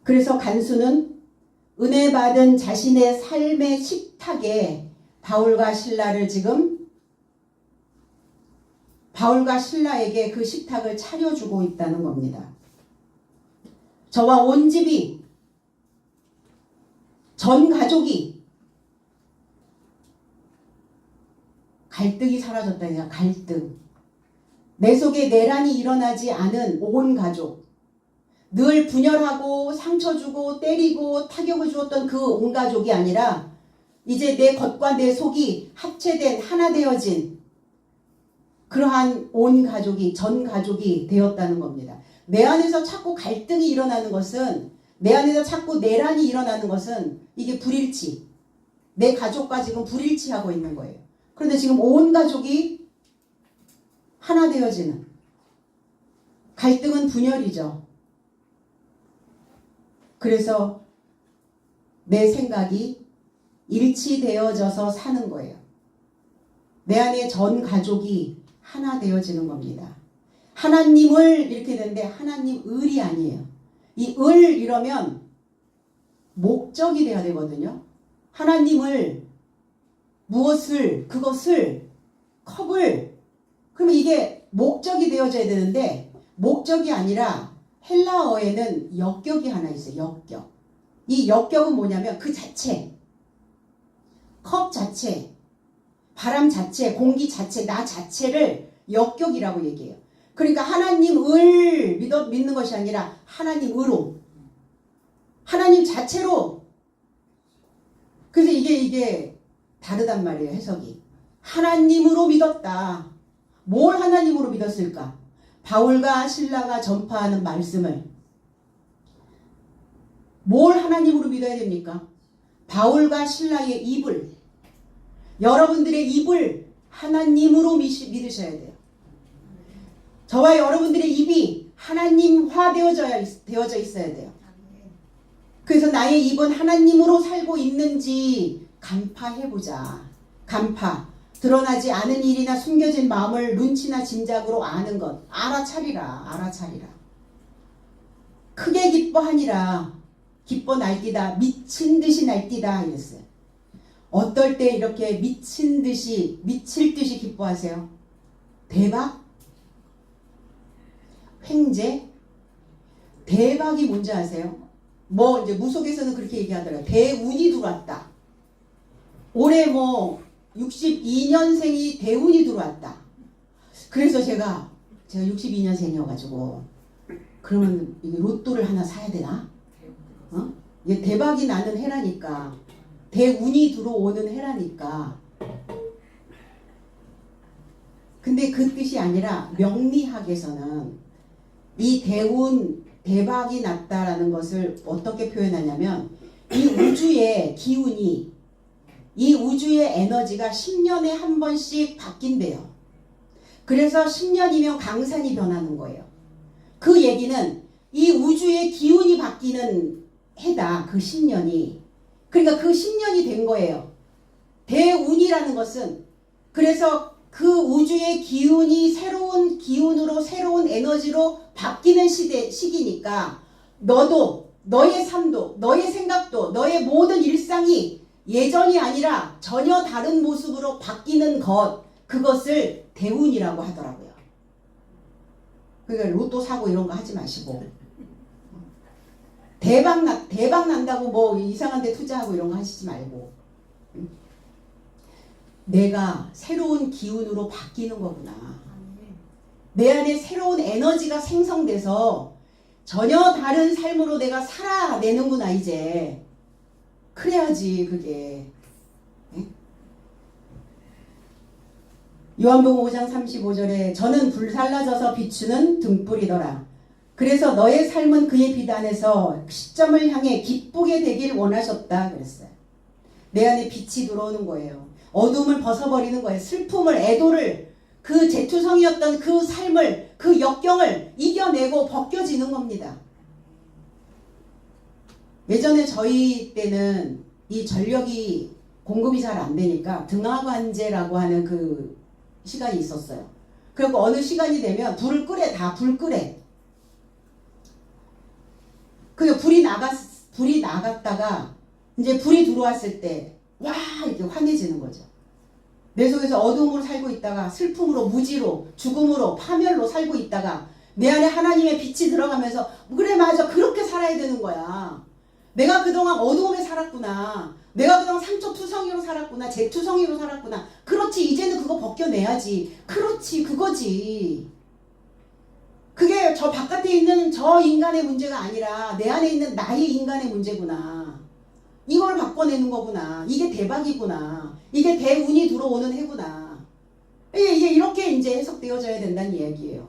그래서 간수는 은혜 받은 자신의 삶의 식탁에 바울과 신라에게 그 식탁을 차려주고 있다는 겁니다. 저와 온 집이 전 가족이 갈등이 사라졌다니까. 갈등. 내 속에 내란이 일어나지 않은 온 가족. 늘 분열하고 상처 주고 때리고 타격을 주었던 그 온 가족이 아니라 이제 내 겉과 내 속이 합체된 하나 되어진 그러한 온 가족이 전 가족이 되었다는 겁니다. 내 안에서 자꾸 갈등이 일어나는 것은 내 안에서 자꾸 내란이 일어나는 것은 이게 불일치. 내 가족과 지금 불일치하고 있는 거예요. 그런데 지금 온 가족이 하나 되어지는 갈등은 분열이죠. 그래서 내 생각이 일치되어져서 사는 거예요. 내 안에 전 가족이 하나 되어지는 겁니다. 하나님을 이렇게 되는데 하나님 을이 아니에요. 이 을 이러면 목적이 돼야 되거든요. 하나님을 무엇을 그것을 컵을 그러면 이게 목적이 되어져야 되는데 목적이 아니라 헬라어에는 역격이 하나 있어요. 역격. 이 역격은 뭐냐면 그 자체 컵 자체 바람 자체 공기 자체 나 자체를 역격이라고 얘기해요. 그러니까 하나님을 믿는 것이 아니라 하나님으로 하나님 자체로. 그래서 이게 다르단 말이에요. 해석이. 하나님으로 믿었다. 뭘 하나님으로 믿었을까? 바울과 신라가 전파하는 말씀을 뭘 하나님으로 믿어야 됩니까? 바울과 신라의 입을 여러분들의 입을 하나님으로 믿으셔야 돼요. 저와 여러분들의 입이 하나님화 되어져 있어야 돼요. 그래서 나의 입은 하나님으로 살고 있는지 간파해보자. 간파. 드러나지 않은 일이나 숨겨진 마음을 눈치나 짐작으로 아는 것. 알아차리라. 알아차리라. 크게 기뻐하니라. 기뻐 날뛰다. 미친 듯이 날뛰다. 이랬어요. 어떨 때 이렇게 미친 듯이, 미칠 듯이 기뻐하세요? 대박? 횡재? 대박이 뭔지 아세요? 뭐 이제 무속에서는 그렇게 얘기하더라고요. 대운이 들어왔다. 올해 뭐 62년생이 대운이 들어왔다. 그래서 제가 62년생이어가지고 그러면 이게 로또를 하나 사야 되나? 이게 대박이 나는 해라니까. 대운이 들어오는 해라니까. 근데 그 뜻이 아니라 명리학에서는 이 대운, 대박이 났다라는 것을 어떻게 표현하냐면 이 우주의 기운이, 이 우주의 에너지가 10년에 한 번씩 바뀐대요. 그래서 10년이면 강산이 변하는 거예요. 그 얘기는 이 우주의 기운이 바뀌는 해다. 그 10년이. 그러니까 그 10년이 된 거예요. 대운이라는 것은 그래서 그 우주의 기운이 새로운 기운으로 새로운 에너지로 바뀌는 시기니까 너도 너의 삶도 너의 생각도 너의 모든 일상이 예전이 아니라 전혀 다른 모습으로 바뀌는 것, 그것을 대운이라고 하더라고요. 그러니까 로또 사고 이런 거 하지 마시고 대박 난다고 뭐 이상한 데 투자하고 이런 거 하시지 말고 내가 새로운 기운으로 바뀌는 거구나. 내 안에 새로운 에너지가 생성돼서 전혀 다른 삶으로 내가 살아내는구나 이제. 그래야지 그게. 요한복음 5장 35절에 저는 불살라져서 비추는 등불이더라. 그래서 너의 삶은 그의 빛 안에서 시점을 향해 기쁘게 되길 원하셨다 그랬어요. 내 안에 빛이 들어오는 거예요. 어둠을 벗어버리는 거예요. 슬픔을, 애도를, 그 재투성이었던 그 삶을, 그 역경을 이겨내고 벗겨지는 겁니다. 예전에 저희 때는 이 전력이 공급이 잘 안 되니까 등하관제라고 하는 그 시간이 있었어요. 그리고 어느 시간이 되면 불을 끄래, 다 불 끄래. 그 불이 나갔다가 이제 불이 들어왔을 때 와 이렇게 환해지는 거죠. 내 속에서 어둠으로 살고 있다가 슬픔으로, 무지로, 죽음으로, 파멸로 살고 있다가 내 안에 하나님의 빛이 들어가면서 그래 맞아 그렇게 살아야 되는 거야. 내가 그동안 어두움에 살았구나. 내가 그동안 상처투성이로 살았구나. 재투성이로 살았구나. 그렇지 이제는 그거 벗겨내야지. 그렇지 그거지. 그게 저 바깥에 있는 저 인간의 문제가 아니라 내 안에 있는 나의 인간의 문제구나. 이걸 바꿔내는 거구나. 이게 대박이구나. 이게 대운이 들어오는 해구나. 이게 이렇게 이제 해석되어져야 된다는 이야기예요.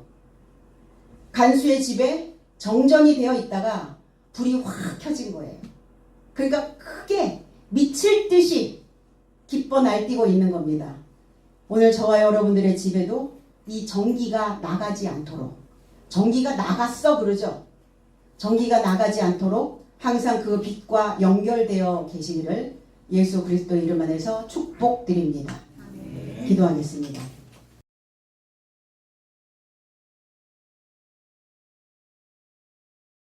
간수의 집에 정전이 되어 있다가 불이 확 켜진 거예요. 그러니까 크게 미칠 듯이 기뻐 날뛰고 있는 겁니다. 오늘 저와 여러분들의 집에도 이 전기가 나가지 않도록, 전기가 나갔어 그러죠. 전기가 나가지 않도록 항상 그 빛과 연결되어 계시기를 예수 그리스도 이름 안에서 축복드립니다. 기도하겠습니다.